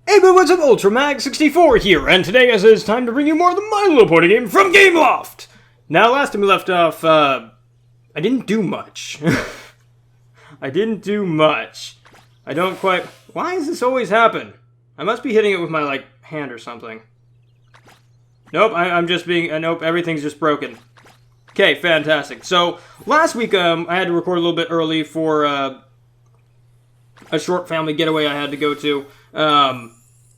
Hey, but what's up, UltraMag64 here, and today it is time to bring you more of the My Little Pony game from Gameloft! Now, last time we left off, I didn't do much. I didn't do much. I don't quite... Why does this always happen? I must be hitting it with my, hand or something. Nope, I'm just being... nope, everything's just broken. Okay, fantastic. So, last week, I had to record a little bit early for, a short family getaway I had to go to.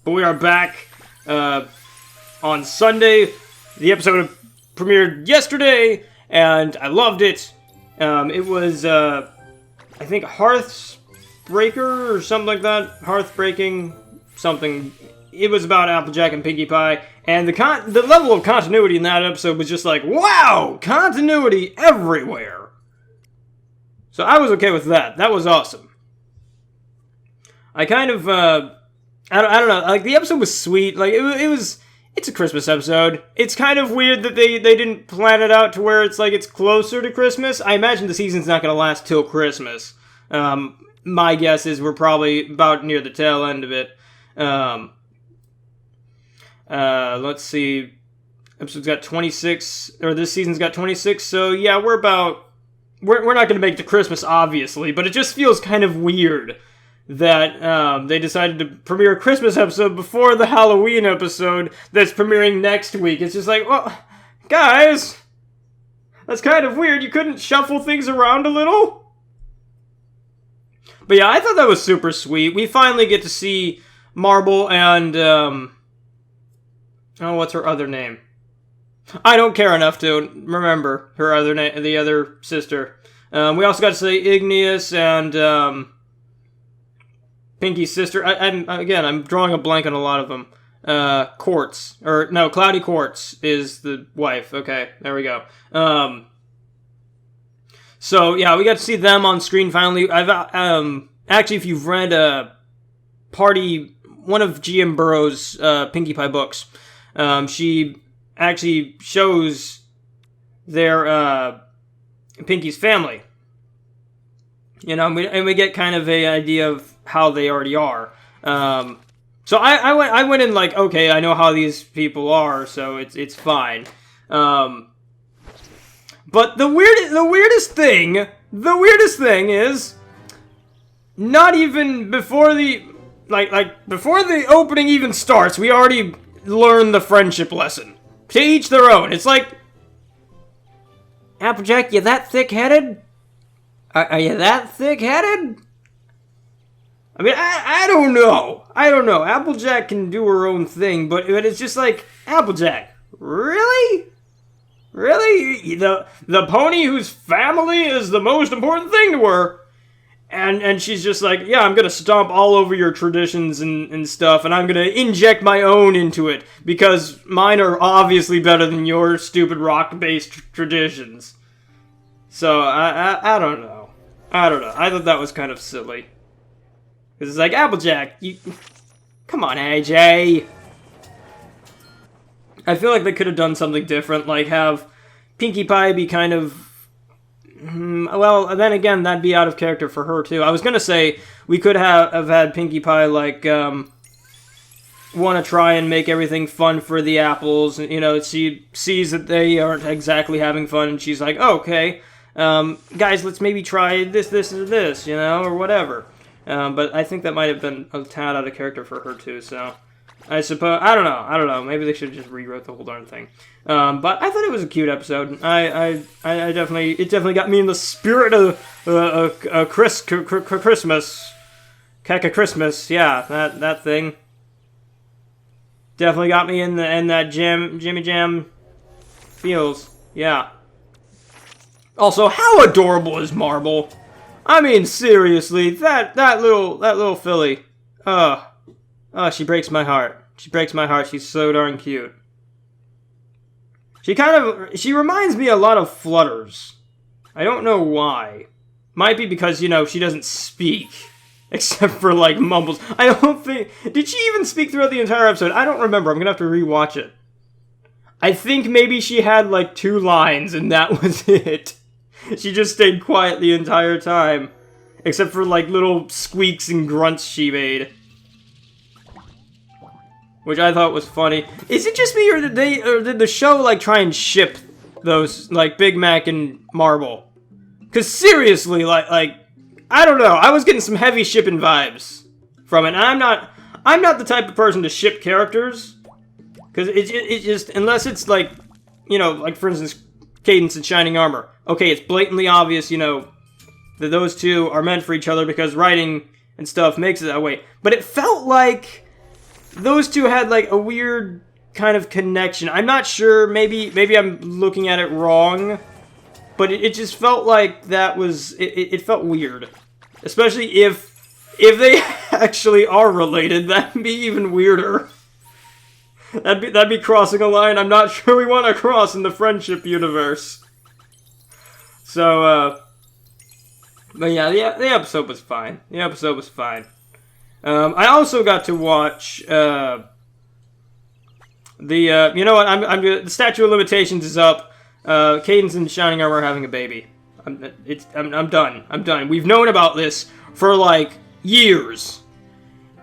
But we are back, on Sunday. The episode premiered yesterday, and I loved it. It was, I think Hearthbreaker or something like that. Hearthbreaking something. It was about Applejack and Pinkie Pie, and the level of continuity in that episode was just like, wow! Continuity everywhere! So I was okay with that. That was awesome. I kind of, I don't know, the episode was sweet, it's a Christmas episode. It's kind of weird that they didn't plan it out to where it's closer to Christmas. I imagine the season's not going to last till Christmas. My guess is we're probably about near the tail end of it. Let's see, episode's got 26, or this season's got 26, so yeah, we're not going to make it to Christmas, obviously, but it just feels kind of weird that they decided to premiere a Christmas episode before the Halloween episode that's premiering next week. It's just like, well, guys, that's kind of weird. You couldn't shuffle things around a little? But yeah, I thought that was super sweet. We finally get to see Marble and, what's her other name? I don't care enough to remember her other name, the other sister. We also got to see Igneous and, Pinkie's sister. I'm drawing a blank on a lot of them. Quartz. Cloudy Quartz is the wife. Okay, there we go. So, yeah, we got to see them on screen finally. Actually, if you've read, one of G.M. Burroughs' Pinkie Pie books, she actually shows their, Pinkie's family. You know, and we get kind of an idea of how they already are. So I went in like, okay, I know how these people are, so it's fine. But the weirdest thing is, not even before the before the opening even starts, we already learn the friendship lesson. To each their own. It's like, Applejack, you that thick-headed? Are you that thick-headed? I mean, I don't know. Applejack can do her own thing, but it's just like, Applejack, really? Really? The pony whose family is the most important thing to her? And she's just like, yeah, I'm gonna stomp all over your traditions and stuff, and I'm gonna inject my own into it, because mine are obviously better than your stupid rock-based traditions. So, I don't know. I thought that was kind of silly. Because it's like, Applejack, you... Come on, AJ! I feel like they could have done something different, like have Pinkie Pie be kind of... Well, then again, that'd be out of character for her, too. I was gonna say, we could have had Pinkie Pie, want to try and make everything fun for the apples. You know, she sees that they aren't exactly having fun, and she's like, oh, okay... guys, let's maybe try this, or this, you know, or whatever. But I think that might have been a tad out of character for her, too, so... I suppose... I don't know. Maybe they should have just rewrote the whole darn thing. But I thought it was a cute episode. I definitely... It definitely got me in the spirit of Christmas. Keka Christmas, yeah, that thing. Definitely got me in that Jimmy Jam feels, yeah. Also, how adorable is Marble? I mean, seriously, that little filly. She breaks my heart. She's so darn cute. She reminds me a lot of Flutters. I don't know why. Might be because, you know, she doesn't speak. Except for, mumbles. I don't think... Did she even speak throughout the entire episode? I don't remember. I'm gonna have to rewatch it. I think maybe she had, 2 lines, and that was it. She just stayed quiet the entire time. Except for, little squeaks and grunts she made. which I thought was funny. Is it just me, or did the show like try and ship those like Big Mac and Marble? Because seriously, like I don't know, I was getting some heavy shipping vibes from it. And I'm not the type of person to ship characters, because it just, unless it's like, you know, like for instance, Cadence and Shining Armor. Okay, it's blatantly obvious, you know, that those two are meant for each other because writing and stuff makes it that way. But it felt like those two had like a weird kind of connection. I'm not sure, maybe I'm looking at it wrong, but it just felt like that was, it felt weird. Especially if they actually are related, that'd be even weirder. That'd be crossing a line I'm not sure we want to cross in the friendship universe. So, but yeah, the episode was fine. The episode was fine. I also got to watch, you know what, the statute of limitations is up. Cadence and Shining Armor are having a baby. I'm done. I'm done. We've known about this for, like, years.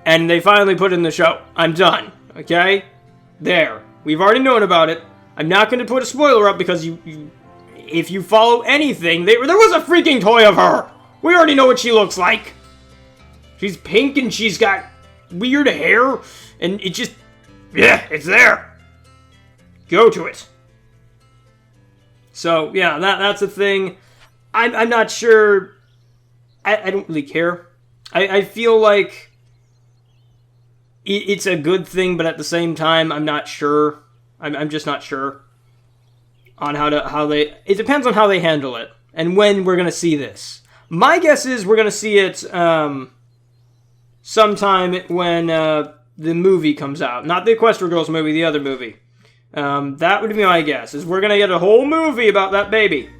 And they finally put it in the show. I'm done. Okay? There. We've already known about it. I'm not going to put a spoiler up because if you follow anything, there was a freaking toy of her! We already know what she looks like! She's pink and she's got weird hair, and it just, yeah, it's there! Go to it. So, yeah, that's a thing. I'm not sure. I don't really care. I feel like it's a good thing, but at the same time, I'm not sure. I'm just not sure on how they. It depends on how they handle it and when we're gonna see this. My guess is we're gonna see it sometime when the movie comes out, not the Equestria Girls movie, the other movie. That would be my guess. Is we're gonna get a whole movie about that baby.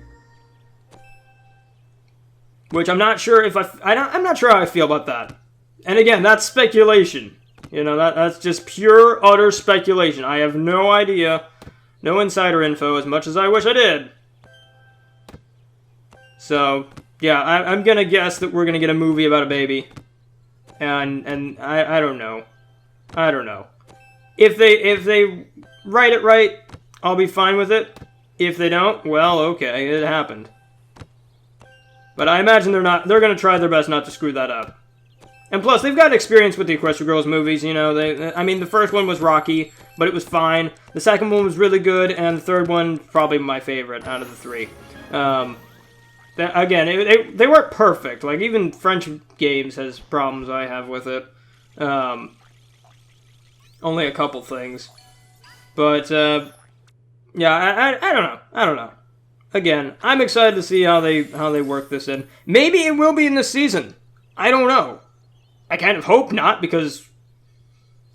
Which I'm not sure if I'm not sure how I feel about that. And again, that's speculation. You know, that's just pure, utter speculation. I have no idea. No insider info, as much as I wish I did. So, yeah, I'm gonna guess that we're gonna get a movie about a baby. And I don't know. I don't know. If they write it right, I'll be fine with it. If they don't, well, okay, it happened. But I imagine they're going to try their best not to screw that up. And plus, they've got experience with the Equestria Girls movies, you know. I mean, the first one was rocky, but it was fine. The second one was really good, and the third one, probably my favorite out of the three. Again, they weren't perfect. Like, even Friendship Games has problems I have with it. Only a couple things. But, yeah, I don't know. I don't know. Again, I'm excited to see how they work this in. Maybe it will be in this season. I don't know. I kind of hope not, because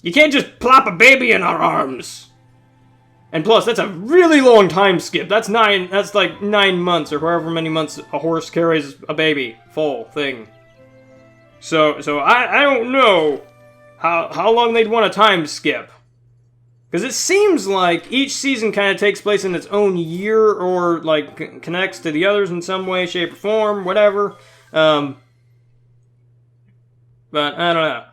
you can't just plop a baby in our arms. And plus, that's a really long time skip. That's like 9 months, or however many months a horse carries a baby. Full thing. So I don't know how long they'd want a time skip. Because it seems like each season kind of takes place in its own year, or like connects to the others in some way, shape, or form, whatever. But I don't know.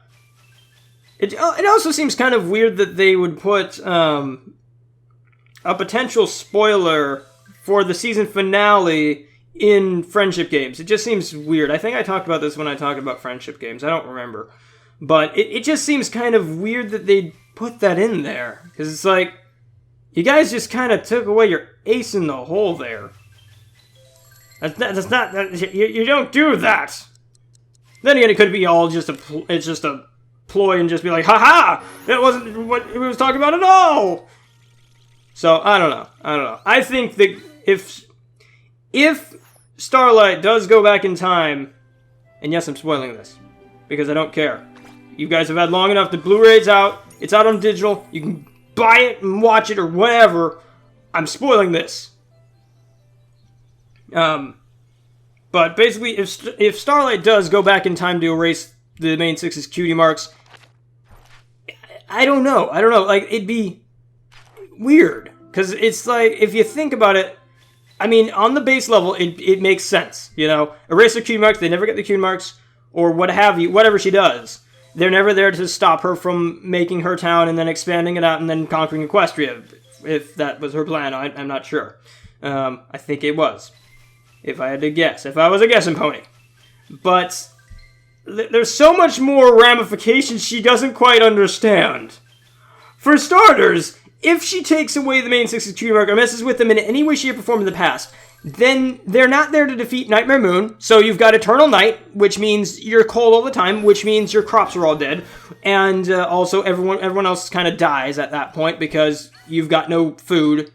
It also seems kind of weird that they would put a potential spoiler for the season finale in Friendship Games. It just seems weird. I think I talked about this when I talked about Friendship Games. I don't remember. But it just seems kind of weird that they put that in there. Because it's like, you guys just kind of took away your ace in the hole there. You don't do that. Then again, it could be all just it's just a ploy and just be like, haha, that wasn't what he was talking about at all. So, I don't know. I think that if Starlight does go back in time, and yes, I'm spoiling this, because I don't care. You guys have had long enough. The Blu-ray's out. It's out on digital. You can buy it and watch it or whatever. I'm spoiling this. But basically, if Starlight does go back in time to erase the main six's cutie marks, I don't know. Like, it'd be weird. Because it's like, if you think about it, I mean, on the base level, it makes sense. You know, erase her cutie marks, they never get the cutie marks, or what have you, whatever she does. they're never there to stop her from making her town and then expanding it out and then conquering Equestria. If that was her plan, I'm not sure. I think it was. If I had to guess. If I was a guessing pony. But there's so much more ramifications she doesn't quite understand. For starters, if she takes away the main 6 Cutie Mark or messes with them in any way, shape, or form in the past, then they're not there to defeat Nightmare Moon, so you've got Eternal Night, which means you're cold all the time, which means your crops are all dead, and also everyone else kind of dies at that point because you've got no food.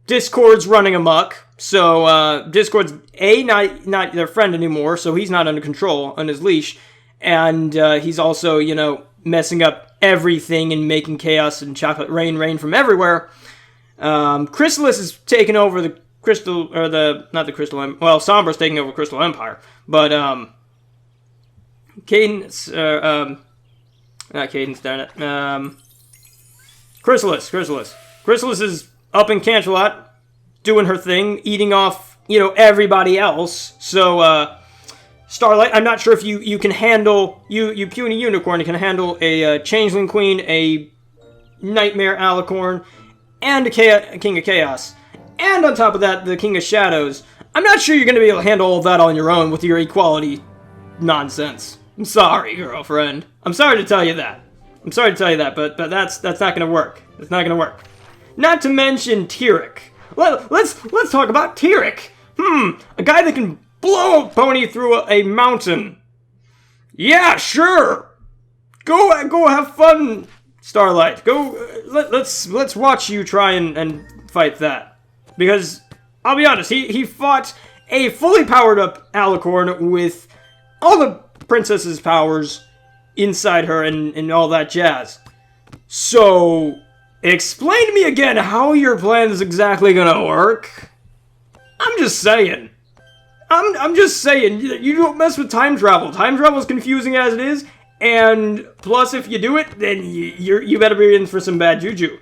Discord's running amok, so Discord's not their friend anymore, so he's not under control on his leash, and he's also, messing up everything and making chaos and chocolate rain from everywhere. Chrysalis is taking over the Crystal, or not the Crystal Empire, well, Sombra's taking over Crystal Empire, but, Cadence, not Cadence, darn it, Chrysalis is up in Canterlot, doing her thing, eating off, everybody else, so, Starlight, I'm not sure if you can handle, you puny unicorn, you can handle a Changeling Queen, a Nightmare Alicorn, and a King of Chaos. And on top of that, the King of Shadows. I'm not sure you're going to be able to handle all of that on your own with your equality nonsense. I'm sorry, girlfriend. I'm sorry to tell you that. But that's not going to work. It's not going to work. Not to mention Tyrek. Let's talk about Tyrek. A guy that can blow a pony through a mountain. Yeah, sure. Go have fun, Starlight. Go. Let's watch you try and fight that. Because I'll be honest, he fought a fully powered up Alicorn with all the princess's powers inside her and all that jazz. So explain to me again how your plan is exactly gonna work. I'm just saying. I'm just saying, you don't mess with time travel. Time travel is confusing as it is, and plus if you do it, then you better be in for some bad juju.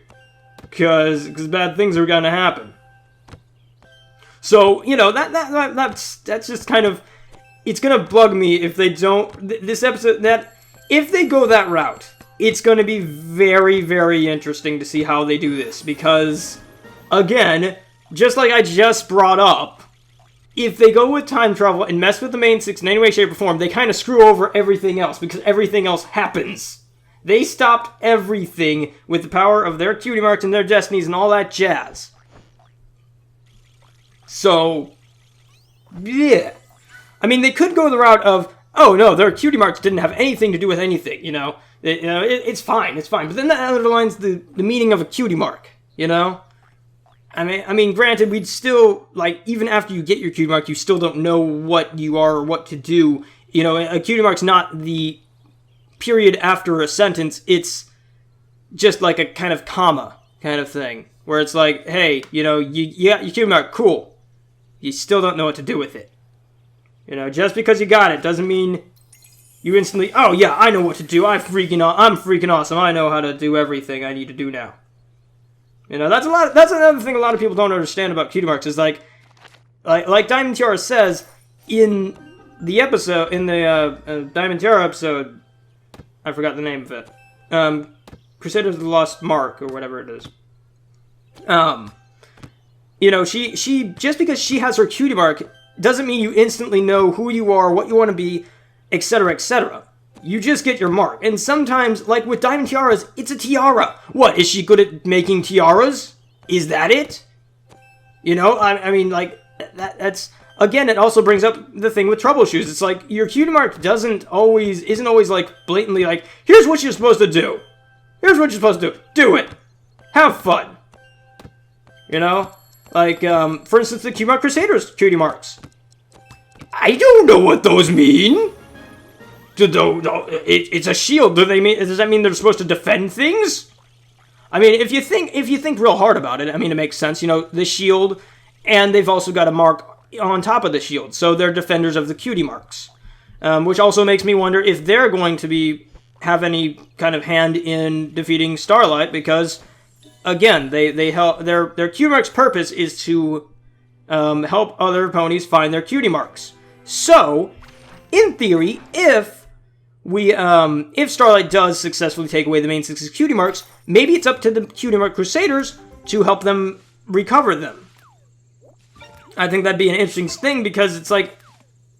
Because bad things are gonna happen. So, that's just kind of, it's gonna bug me if they don't, this episode, if they go that route, it's gonna be very, very interesting to see how they do this, because, again, just like I just brought up, if they go with time travel and mess with the main 6 in any way, shape, or form, they kind of screw over everything else, because everything else happens. They stopped everything with the power of their cutie marks and their destinies and all that jazz. So, yeah. I mean, they could go the route of, oh no, their cutie marks didn't have anything to do with anything, it's fine, but then that underlines the meaning of a cutie mark, I mean, granted, we'd still, even after you get your cutie mark, you still don't know what you are or what to do. A cutie mark's not the period after a sentence, it's just like a kind of comma kind of thing. Where it's like, hey, you got your cutie mark, cool. You still don't know what to do with it. Just because you got it doesn't mean you instantly, oh yeah, I know what to do, I'm freaking awesome, I know how to do everything I need to do now. That's another thing a lot of people don't understand about cutie marks is like Diamond Tiara says in the episode, in the Diamond Tiara episode, I forgot the name of it, Crusaders of the Lost Mark, or whatever it is. She just because she has her cutie mark doesn't mean you instantly know who you are, what you want to be, etc., etc. You just get your mark. And sometimes, like with Diamond Tiaras, it's a tiara. What, is she good at making tiaras? Is that it? That's... Again, it also brings up the thing with troubleshoes. It's like, your cutie mark isn't always, blatantly like, here's what you're supposed to do. Here's what you're supposed to do. Do it. Have fun. For instance, the Cutie Crusaders cutie marks. I don't know what those mean. It's a shield. Does that mean they're supposed to defend things? I mean, if you think real hard about it, it makes sense. The shield, and they've also got a mark on top of the shield, so they're defenders of the cutie marks. Which also makes me wonder if they're going to have any kind of hand in defeating Starlight, because again, they help their cutie marks' purpose is to help other ponies find their cutie marks. So, in theory, if if Starlight does successfully take away the main 6 cutie marks, maybe it's up to the cutie mark Crusaders to help them recover them. I think that'd be an interesting thing, because it's like,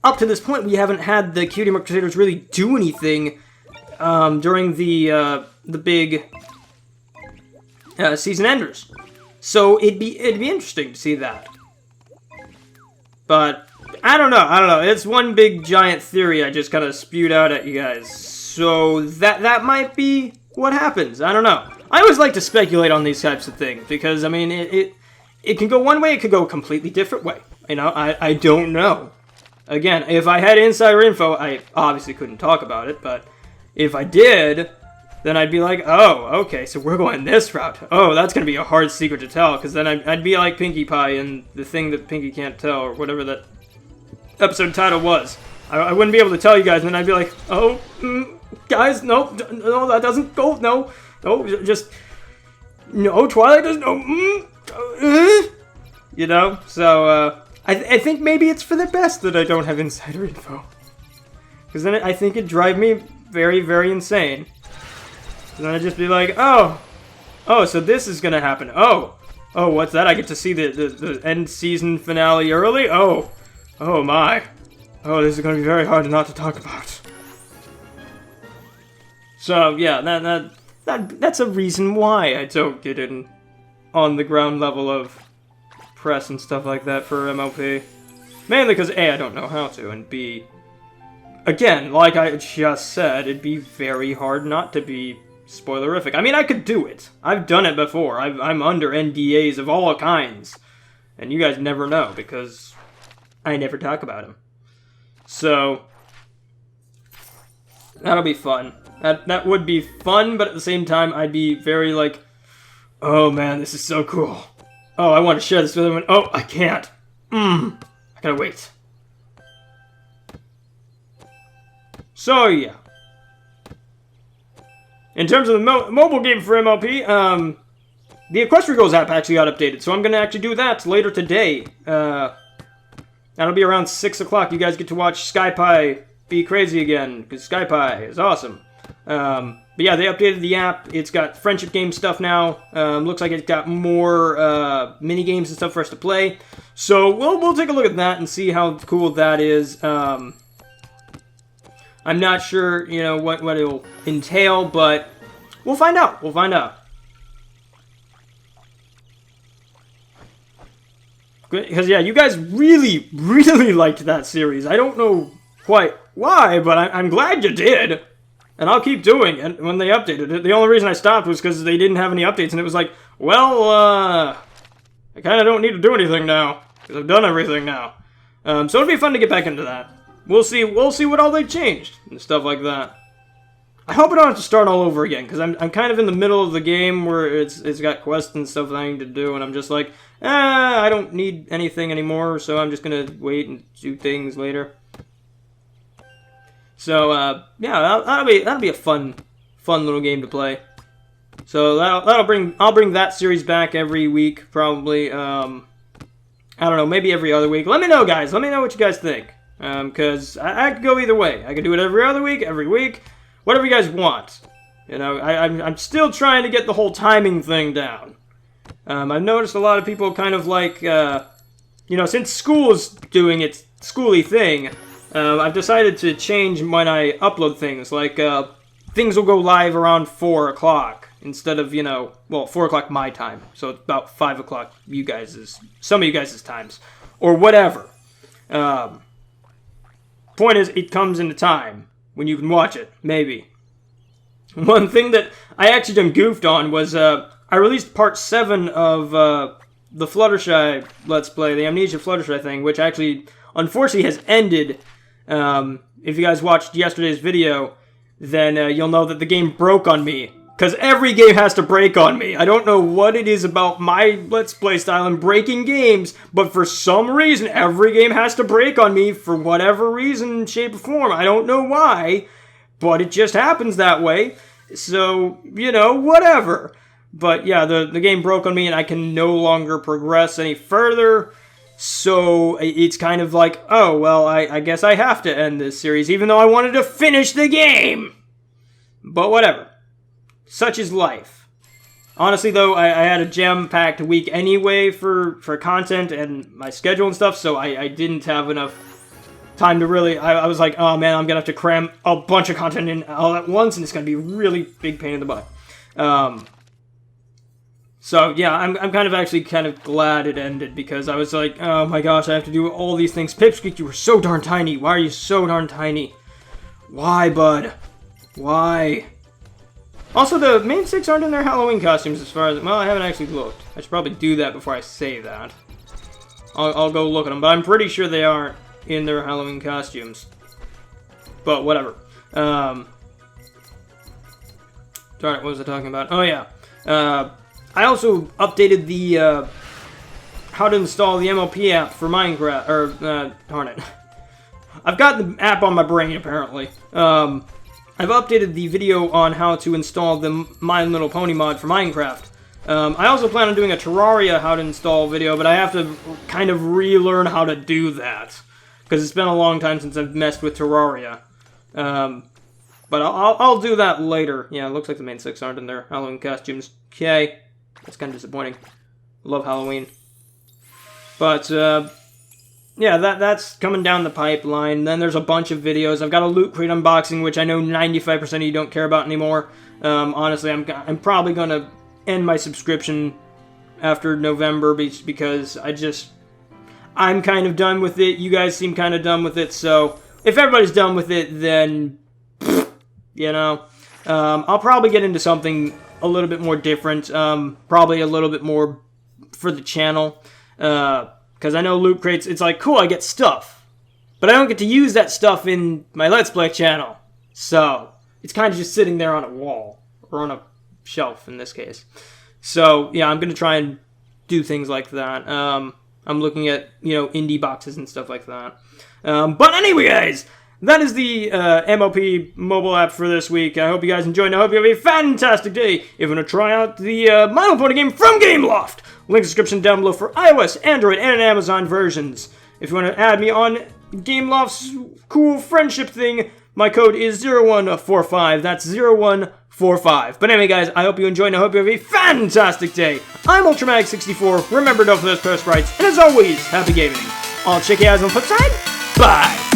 up to this point, we haven't had the cutie mark Crusaders really do anything during the big season enders. So it'd be interesting to see that. But I don't know. It's one big giant theory I just kind of spewed out at you guys. So that might be what happens. I don't know. I always like to speculate on these types of things, because I mean it can go one way, it could go a completely different way. You know, I don't know. Again, if I had insider info, I obviously couldn't talk about it, but if I did, then I'd be like, oh, okay, so we're going this route. Oh, that's going to be a hard secret to tell, because then I'd be like Pinkie Pie and the thing that Pinkie can't tell, or whatever that episode title was. I wouldn't be able to tell you guys, and then I'd be like, oh, guys, no, that doesn't go, no, just, no, Twilight doesn't, no, you know, so, I think maybe it's for the best that I don't have insider info. Because then I think it'd drive me very, very insane. And then I'd just be like, oh, so this is gonna happen. Oh, what's that? I get to see the end season finale early? Oh my. Oh, this is gonna be very hard not to talk about. So, yeah, that's a reason why I don't get in on the ground level of press and stuff like that for MLP. Mainly because A, I don't know how to, and B, again, like I just said, it'd be very hard not to be spoilerific. I mean, I could do it. I've done it before. I'm under NDAs of all kinds. And you guys never know, because I never talk about them. So, that'll be fun. That would be fun, but at the same time, I'd be very like, oh man, this is so cool. Oh, I want to share this with everyone. Oh, I can't. I gotta wait. So, yeah. In terms of the mobile game for MLP, the Equestria Goals app actually got updated, so I'm going to actually do that later today. That'll be around 6 o'clock. You guys get to watch SkyPie be crazy again, because SkyPie is awesome. But yeah, they updated the app. It's got friendship game stuff now. Looks like it's got more mini games and stuff for us to play. So we'll take a look at that and see how cool that is. I'm not sure, you know, what it'll entail, but we'll find out. We'll find out. Because yeah, you guys really, really liked that series. I don't know quite why, but I'm glad you did. And I'll keep doing it when they updated it. The only reason I stopped was because they didn't have any updates, and it was like, well, I kind of don't need to do anything now, because I've done everything now. So it'll be fun to get back into that. We'll see what all they changed, and stuff like that. I hope I don't have to start all over again, because I'm kind of in the middle of the game where it's got quests and stuff that I need to do, and I'm just like, I don't need anything anymore, so I'm just gonna wait and do things later. So, yeah, that'll be a fun little game to play. So I'll bring that series back every week, probably. I don't know, maybe every other week. Let me know, guys. Let me know what you guys think. Because I could go either way. I could do it every other week, every week, whatever you guys want. You know, I'm still trying to get the whole timing thing down. I've noticed a lot of people kind of like, you know, since school's doing its schooly thing, I've decided to change when I upload things. Like, things will go live around 4 o'clock instead of, you know, well, 4 o'clock my time. So it's about 5 o'clock some of you guys' times. Or whatever. Point is, it comes into time when you can watch it, maybe. One thing that I actually done goofed on was, I released part 7 of, the Fluttershy Let's Play, the Amnesia Fluttershy thing, which actually, unfortunately, has ended. If you guys watched yesterday's video, then you'll know that the game broke on me. Because every game has to break on me. I don't know what it is about my Let's Play style and breaking games, but for some reason, every game has to break on me for whatever reason, shape, or form. I don't know why, but it just happens that way. So, you know, whatever. But yeah, the game broke on me and I can no longer progress any further. So it's kind of like, oh, well, I guess I have to end this series, even though I wanted to finish the game. But whatever. Such is life. Honestly, though, I had a jam-packed week anyway for content and my schedule and stuff, so I didn't have enough time to really... I was like, oh, man, I'm going to have to cram a bunch of content in all at once, and it's going to be a really big pain in the butt. So, yeah, I'm kind of glad it ended, because I was like, oh my gosh, I have to do all these things. Pipsqueak, you were so darn tiny. Why are you so darn tiny? Why, bud? Why? Also, the main 6 aren't in their Halloween costumes as far as... Well, I haven't actually looked. I should probably do that before I say that. I'll go look at them, but I'm pretty sure they aren't in their Halloween costumes. But, whatever. Darn it, what was I talking about? Oh, yeah. I also updated the, how to install the MLP app for Minecraft, or, darn it. I've got the app on my brain, apparently. I've updated the video on how to install the My Little Pony mod for Minecraft. I also plan on doing a Terraria how to install video, but I have to kind of relearn how to do that. Because it's been a long time since I've messed with Terraria. But I'll do that later. Yeah, it looks like the main 6 aren't in their Halloween costumes. Okay. That's kind of disappointing. Love Halloween. But, yeah, that's coming down the pipeline. Then there's a bunch of videos. I've got a Loot Crate unboxing, which I know 95% of you don't care about anymore. Honestly, I'm probably going to end my subscription after November because I'm kind of done with it. You guys seem kind of done with it. So if everybody's done with it, then, you know, I'll probably get into something a little bit more different. Probably a little bit more for the channel. Because I know Loot Crates, it's like, cool, I get stuff. But I don't get to use that stuff in my Let's Play channel. So, it's kind of just sitting there on a wall. Or on a shelf, in this case. So, yeah, I'm going to try and do things like that. I'm looking at, you know, indie boxes and stuff like that. But anyway, guys, that is the MLP mobile app for this week. I hope you guys enjoyed, and I hope you have a fantastic day. If you want to try out the My Little Pony game from Gameloft, link in the description down below for iOS, Android, and Amazon versions. If you want to add me on Gameloft's cool friendship thing, my code is 0145. That's 0145. But anyway, guys, I hope you enjoyed, and I hope you have a fantastic day. I'm Ultramag64. Remember, don't forget those post rights, and as always, happy gaming. I'll check you guys on the flip side. Bye!